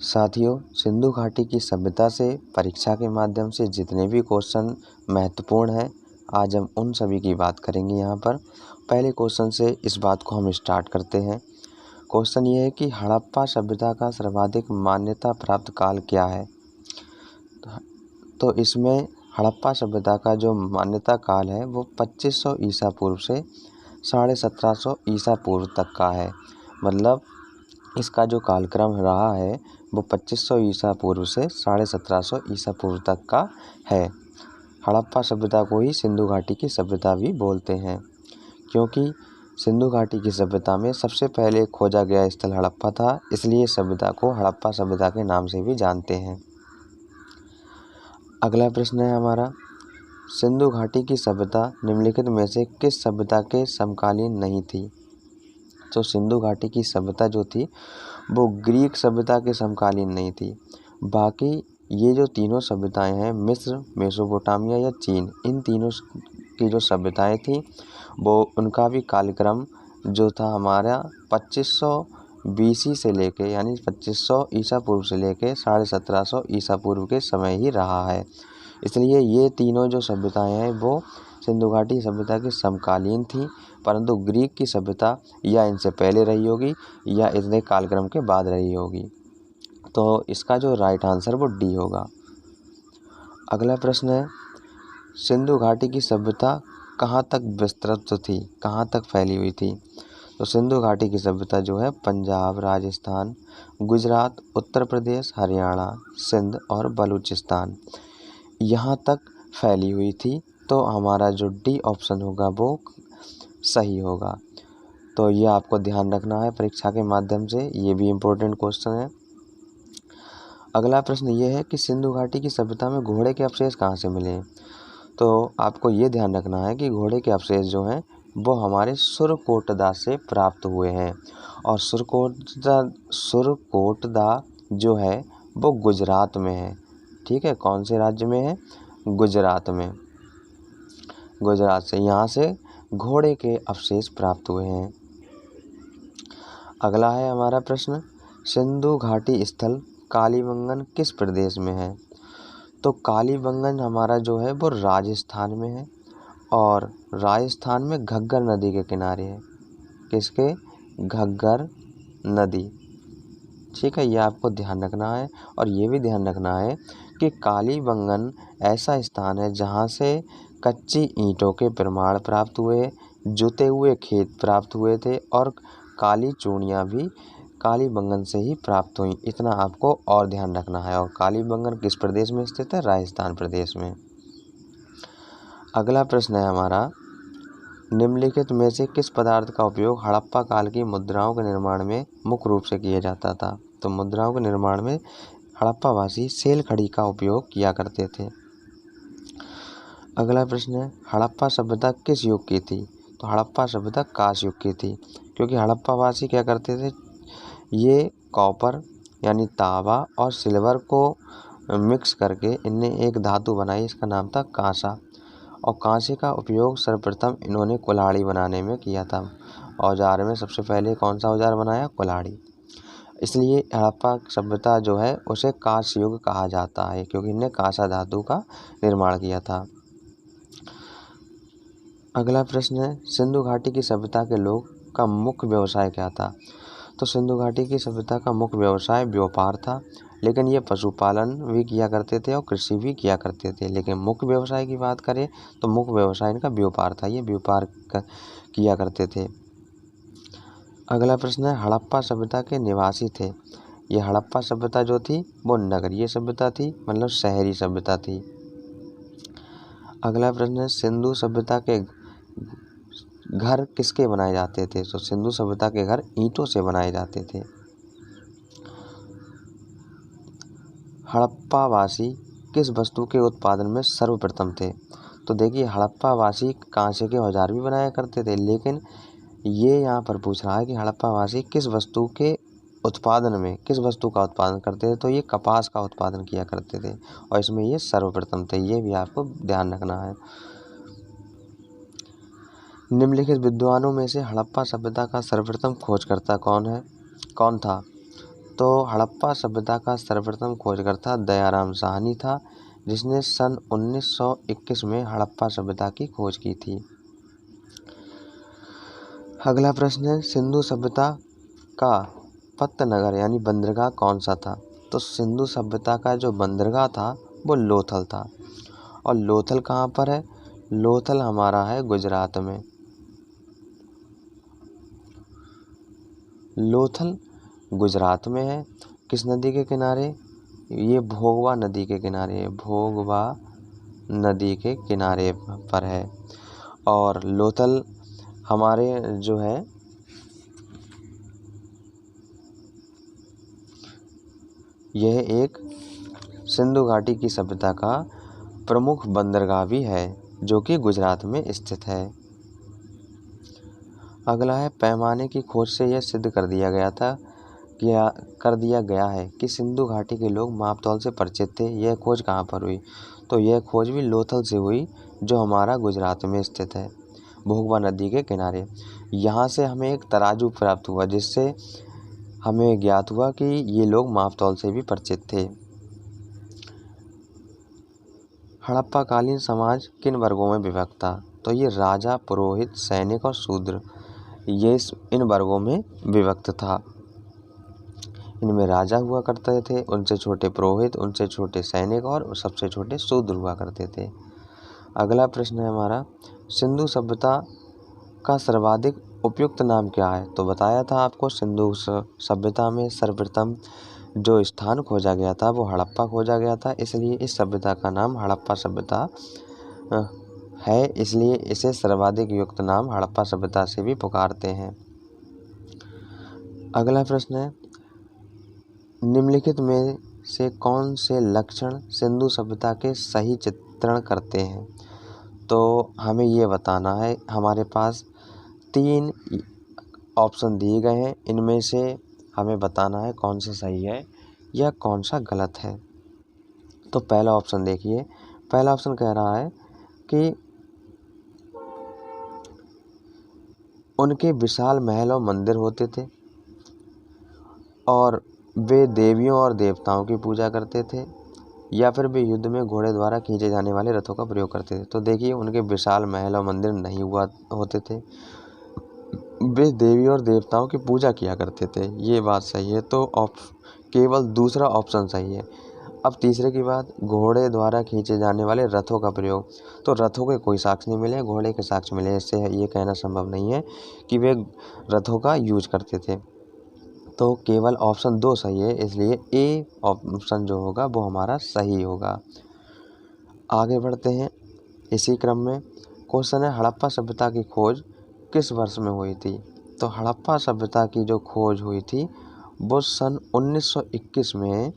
साथियों, सिंधु घाटी की सभ्यता से परीक्षा के माध्यम से जितने भी क्वेश्चन महत्वपूर्ण हैं, आज हम उन सभी की बात करेंगे। यहाँ पर पहले क्वेश्चन से इस बात को हम स्टार्ट करते हैं। क्वेश्चन ये है कि हड़प्पा सभ्यता का सर्वाधिक मान्यता प्राप्त काल क्या है। तो इसमें हड़प्पा सभ्यता का जो मान्यता काल है वो 2500 ईसा पूर्व से 1750 ईसा पूर्व तक का है। मतलब इसका जो कालक्रम रहा है वो 2500 ईसा पूर्व से 1750 ईसा पूर्व तक का है। हड़प्पा सभ्यता को ही सिंधु घाटी की सभ्यता भी बोलते हैं, क्योंकि सिंधु घाटी की सभ्यता में सबसे पहले खोजा गया स्थल हड़प्पा था, इसलिए सभ्यता को हड़प्पा सभ्यता के नाम से भी जानते हैं। अगला प्रश्न है हमारा, सिंधु घाटी की सभ्यता निम्नलिखित में से किस सभ्यता के समकालीन नहीं थी। तो सिंधु घाटी की सभ्यता जो थी वो ग्रीक सभ्यता के समकालीन नहीं थी। बाकी ये जो तीनों सभ्यताएं हैं, मिस्र, मेसोपोटामिया या चीन, इन तीनों की जो सभ्यताएं थी वो उनका भी कालक्रम जो था हमारा 2500 BC से लेके यानी 2500 ईसा पूर्व से लेके 1750 ईसा पूर्व के समय ही रहा है। इसलिए ये तीनों जो सभ्यताएं हैं वो सिंधु घाटी सभ्यता के समकालीन थी, परंतु ग्रीक की सभ्यता या इनसे पहले रही होगी या इतने कालक्रम के बाद रही होगी। तो इसका जो राइट आंसर वो डी होगा। अगला प्रश्न है, सिंधु घाटी की सभ्यता कहाँ तक विस्तृत थी, कहाँ तक फैली हुई थी। तो सिंधु घाटी की सभ्यता जो है पंजाब, राजस्थान, गुजरात, उत्तर प्रदेश, हरियाणा, सिंध और बलूचिस्तान यहाँ तक फैली हुई थी। तो हमारा जो डी ऑप्शन होगा वो सही होगा। तो ये आपको ध्यान रखना है परीक्षा के माध्यम से, ये भी इम्पोर्टेंट क्वेश्चन है। अगला प्रश्न ये है कि सिंधु घाटी की सभ्यता में घोड़े के अवशेष कहाँ से मिले। तो आपको ये ध्यान रखना है कि घोड़े के अवशेष जो हैं वो हमारे सुरकोटदा से प्राप्त हुए हैं, और सुरकोटदा जो है वो गुजरात में है। ठीक है, कौन से राज्य में है, गुजरात में। गुजरात से यहाँ से घोड़े के अवशेष प्राप्त हुए हैं। अगला है हमारा प्रश्न, सिंधु घाटी स्थल कालीबंगन किस प्रदेश में है। तो कालीबंगन हमारा जो है वो राजस्थान में है, और राजस्थान में घग्गर नदी के किनारे है। किसके, घग्गर नदी। ठीक है, ये आपको ध्यान रखना है। और ये भी ध्यान रखना है कि कालीबंगन ऐसा स्थान है जहाँ से कच्ची ईंटों के प्रमाण प्राप्त हुए, जुते हुए खेत प्राप्त हुए थे, और काली चूड़ियाँ भी कालीबंगन से ही प्राप्त हुई। इतना आपको और ध्यान रखना है। और कालीबंगन किस प्रदेश में स्थित है, राजस्थान प्रदेश में। अगला प्रश्न है हमारा, निम्नलिखित में से किस पदार्थ का उपयोग हड़प्पा काल की मुद्राओं के निर्माण में मुख्य रूप से किया जाता था। तो मुद्राओं के निर्माण में हड़प्पावासी सेल खड़ी का उपयोग किया करते थे। अगला प्रश्न है, हड़प्पा सभ्यता किस युग की थी। तो हड़प्पा सभ्यता कांस्य युग की थी, क्योंकि हड़प्पावासी क्या करते थे, ये कॉपर यानी तांबा और सिल्वर को मिक्स करके इनने एक धातु बनाई, इसका नाम था कांसा। और कांसे का उपयोग सर्वप्रथम इन्होंने कुल्हाड़ी बनाने में किया था। औजार में सबसे पहले कौन सा औजार बनाया, कुल्हाड़ी। इसलिए हड़प्पा सभ्यता जो है उसे कांस्य युग कहा जाता है, क्योंकि इनने कांसा धातु का निर्माण किया था। अगला प्रश्न है, सिंधु घाटी की सभ्यता के लोग का मुख्य व्यवसाय क्या था। तो सिंधु घाटी की सभ्यता का मुख्य व्यवसाय व्यापार था, लेकिन ये पशुपालन भी किया करते थे और कृषि भी किया करते थे। लेकिन मुख्य व्यवसाय की बात करें तो मुख्य व्यवसाय इनका व्यापार था, ये व्यापार किया करते थे। अगला प्रश्न है, हड़प्पा सभ्यता के निवासी थे। ये हड़प्पा सभ्यता जो थी वो नगरीय सभ्यता थी, मतलब शहरी सभ्यता थी। अगला प्रश्न है, सिंधु सभ्यता के घर किसके बनाए जाते थे। तो सिंधु सभ्यता के घर ईंटों से बनाए जाते थे। हड़प्पावासी किस वस्तु के उत्पादन में सर्वप्रथम थे। तो देखिए, हड़प्पावासी कांसे के औजार भी बनाया करते थे, लेकिन ये यहाँ पर पूछ रहा है कि हड़प्पावासी किस वस्तु के उत्पादन में, किस वस्तु का उत्पादन करते थे। तो ये कपास का उत्पादन किया करते थे, और इसमें ये सर्वप्रथम थे। ये भी आपको ध्यान रखना है। निम्नलिखित विद्वानों में से हड़प्पा सभ्यता का सर्वप्रथम खोजकर्ता कौन था। तो हड़प्पा सभ्यता का सर्वप्रथम खोजकर्ता दयाराम साहनी था, जिसने सन 1921 में हड़प्पा सभ्यता की खोज की थी। अगला प्रश्न है, सिंधु सभ्यता का पत्तनगर यानी बंदरगाह कौन सा था? तो सिंधु सभ्यता का जो बंदरगाह था वो लोथल था। और लोथल कहाँ पर है? लोथल हमारा है गुजरात में। लोथल गुजरात में है। किस नदी के किनारे? ये भोगवा नदी के किनारे है। भोगवा नदी के किनारे पर है। और लोथल हमारे जो है यह एक सिंधु घाटी की सभ्यता का प्रमुख बंदरगाह भी है, जो कि गुजरात में स्थित है। अगला है, पैमाने की खोज से यह सिद्ध कर दिया गया है कि सिंधु घाटी के लोग मापतौल से परिचित थे। यह खोज कहाँ पर हुई? तो यह खोज भी लोथल से हुई, जो हमारा गुजरात में स्थित है, भोगवा नदी के किनारे। यहाँ से हमें एक तराजू प्राप्त हुआ, जिससे हमें ज्ञात हुआ कि ये लोग मापतौल से भी परिचित थे। हड़प्पाकालीन समाज किन वर्गों में विभक्त था? तो ये राजा, पुरोहित, सैनिक और शूद्र, ये इन वर्गों में विभक्त था। इनमें राजा हुआ करते थे, उनसे छोटे पुरोहित, उनसे छोटे सैनिक और सबसे छोटे शूद्र हुआ करते थे। अगला प्रश्न है हमारा, सिंधु सभ्यता का सर्वाधिक उपयुक्त नाम क्या है? तो बताया था आपको, सिंधु सभ्यता में सर्वप्रथम जो स्थान खोजा गया था वो हड़प्पा खोजा गया था, इसलिए इस सभ्यता का नाम हड़प्पा सभ्यता है। इसलिए इसे सर्वाधिक युक्त नाम हड़प्पा सभ्यता से भी पुकारते हैं। अगला प्रश्न है, निम्नलिखित में से कौन से लक्षण सिंधु सभ्यता के सही चित्रण करते हैं? तो हमें ये बताना है। हमारे पास 3 ऑप्शन दिए गए हैं, इनमें से हमें बताना है कौन सा सही है या कौन सा गलत है। तो पहला ऑप्शन देखिए, पहला ऑप्शन कह रहा है कि उनके विशाल महल और मंदिर होते थे और वे देवियों और देवताओं की पूजा करते थे, या फिर वे युद्ध में घोड़े द्वारा खींचे जाने वाले रथों का प्रयोग करते थे। तो देखिए, उनके विशाल महल और मंदिर नहीं हुआ होते थे, वे देवी और देवताओं की पूजा किया करते थे, ये बात सही है। तो केवल दूसरा ऑप्शन सही है। अब तीसरे की बात, घोड़े द्वारा खींचे जाने वाले रथों का प्रयोग, तो रथों के कोई साक्ष्य नहीं मिले, घोड़े के साक्ष्य मिले। इससे ये कहना संभव नहीं है कि वे रथों का यूज करते थे। तो केवल ऑप्शन 2 सही है, इसलिए ए ऑप्शन जो होगा वो हमारा सही होगा। आगे बढ़ते हैं इसी क्रम में। क्वेश्चन है, हड़प्पा सभ्यता की खोज किस वर्ष में हुई थी? तो हड़प्पा सभ्यता की जो खोज हुई थी वो सन 1921 में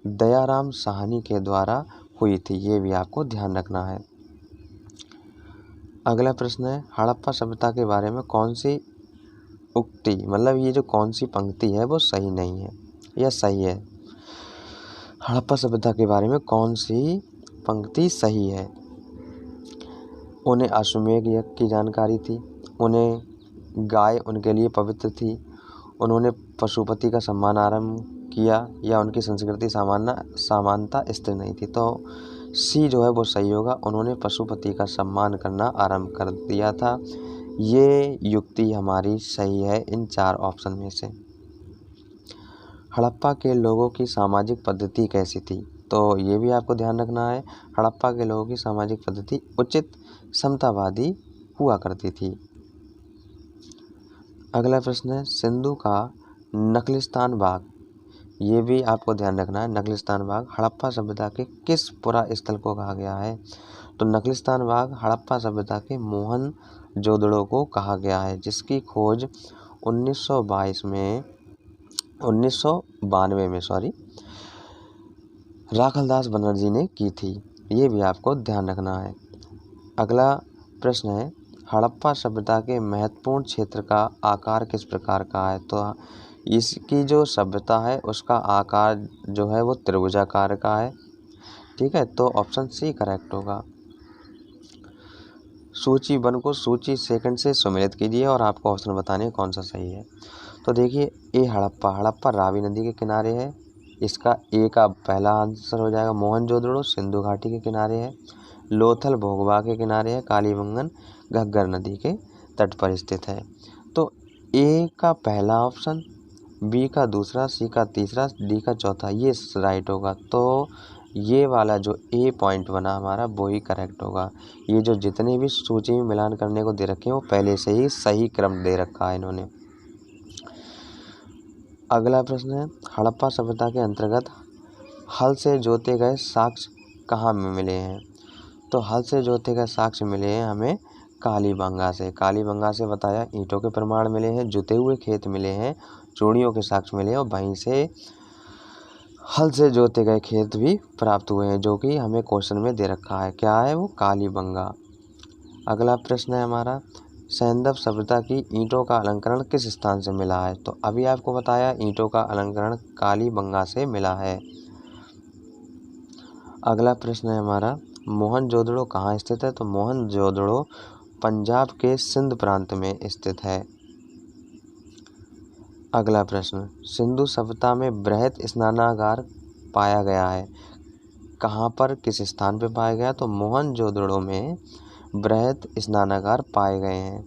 दयाराम साहनी के द्वारा हुई थी, ये भी आपको ध्यान रखना है। अगला प्रश्न है, हड़प्पा सभ्यता के बारे में कौन सी उक्ति, मतलब ये जो कौन सी पंक्ति है वो सही नहीं है या सही है? हड़प्पा सभ्यता के बारे में कौन सी पंक्ति सही है? उन्हें अश्वमेध यज्ञ की जानकारी थी, उन्हें गाय उनके लिए पवित्र थी, उन्होंने पशुपति का सम्मान आरंभ किया, या उनकी संस्कृति समानता स्थिर नहीं थी। तो सी जो है वो सही होगा, उन्होंने पशुपति का सम्मान करना आरंभ कर दिया था। ये युक्ति हमारी सही है इन 4 ऑप्शन में से। हड़प्पा के लोगों की सामाजिक पद्धति कैसी थी? तो ये भी आपको ध्यान रखना है। हड़प्पा के लोगों की सामाजिक पद्धति उचित समतावादी हुआ करती थी। अगला प्रश्न है, सिंधु का नखलिस्तान बाग, ये भी आपको ध्यान रखना है। नखलिस्तान बाग हड़प्पा सभ्यता के किस पुरास्थल को कहा गया है? तो नखलिस्तान बाग हड़प्पा सभ्यता के मोहनजोदड़ो को कहा गया है, जिसकी खोज 1992 में राखलदास बनर्जी ने की थी, ये भी आपको ध्यान रखना है। अगला प्रश्न है, हड़प्पा सभ्यता के महत्वपूर्ण क्षेत्र का आकार किस प्रकार का है? तो इसकी जो सभ्यता है उसका आकार जो है वो त्रिभुजाकार का है, ठीक है। तो ऑप्शन सी करेक्ट होगा। सूची 1 को सूची सेकंड से सम्मिलित कीजिए और आपको ऑप्शन बताने कौन सा सही है। तो देखिए ए हड़प्पा, हड़प्पा रावी नदी के किनारे है, इसका ए का पहला आंसर हो जाएगा। मोहनजोदड़ो सिंधु घाटी के किनारे है। लोथल भोगवा के किनारे है। कालीबंगन घग्गर नदी के तट पर स्थित है। तो ए का पहला ऑप्शन, बी का दूसरा, सी का तीसरा, डी का चौथा, ये राइट होगा। तो ये वाला जो ए पॉइंट बना हमारा वो ही करेक्ट होगा। ये जो जितने भी सूची में मिलान करने को दे रखे हैं वो पहले से ही सही क्रम दे रखा है इन्होंने। अगला प्रश्न है, हड़प्पा सभ्यता के अंतर्गत हल से जोते गए साक्ष्य कहाँ में मिले हैं? तो हल से जोते गए साक्ष्य मिले हैं हमें कालीबंगा से। कालीबंगा से बताया ईंटों के प्रमाण मिले हैं, जुते हुए खेत मिले हैं, चूड़ियों के साक्ष्य मिले हैं और वहीं से हल से जोते गए खेत भी प्राप्त हुए हैं, जो कि हमें क्वेश्चन में दे रखा है। क्या है वो? कालीबंगा। अगला प्रश्न है हमारा, सैंधव सभ्यता की ईंटों का अलंकरण किस स्थान से मिला है? तो अभी आपको बताया ईंटों का अलंकरण कालीबंगा से मिला है। अगला प्रश्न है हमारा, मोहनजोदड़ो कहाँ स्थित है? तो मोहनजोदड़ो पंजाब के सिंध प्रांत में स्थित है। अगला प्रश्न, सिंधु सभ्यता में बृहत स्नानागार पाया गया है, कहाँ पर, किस स्थान पर पाया गया? तो मोहनजोदड़ो में बृहत स्नानागार पाए गए हैं।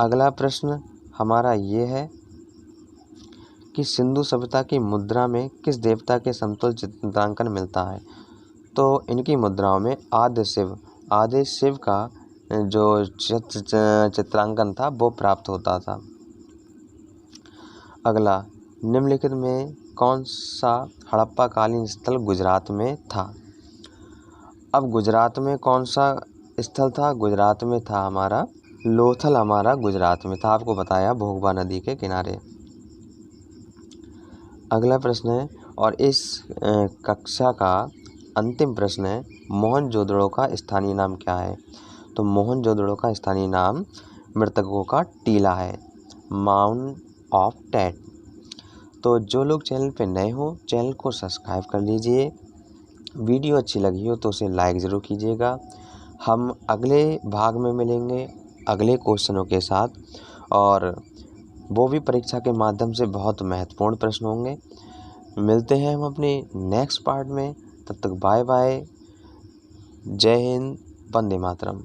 अगला प्रश्न हमारा ये है कि सिंधु सभ्यता की मुद्रा में किस देवता के समतुल्य चित्रांकन मिलता है? तो इनकी मुद्राओं में आदि शिव का जो चित्रांकन था वो प्राप्त होता था। अगला, निम्नलिखित में कौन सा हड़प्पा कालीन स्थल गुजरात में था? अब गुजरात में कौन सा स्थल था? गुजरात में था हमारा लोथल, हमारा गुजरात में था, आपको बताया भोगवा नदी के किनारे। अगला प्रश्न है और इस कक्षा का अंतिम प्रश्न है, मोहनजोदड़ो का स्थानीय नाम क्या है? तो मोहनजोदड़ो का स्थानीय नाम मृतकों का टीला है, माउंट ऑफ डेड। तो जो लोग चैनल पे नए हो चैनल को सब्सक्राइब कर लीजिए, वीडियो अच्छी लगी हो तो उसे लाइक ज़रूर कीजिएगा। हम अगले भाग में मिलेंगे अगले क्वेश्चनों के साथ, और वो भी परीक्षा के माध्यम से बहुत महत्वपूर्ण प्रश्न होंगे। मिलते हैं हम अपने नेक्स्ट पार्ट में, तब तक बाय बाय, जय हिंद, वंदे मातरम।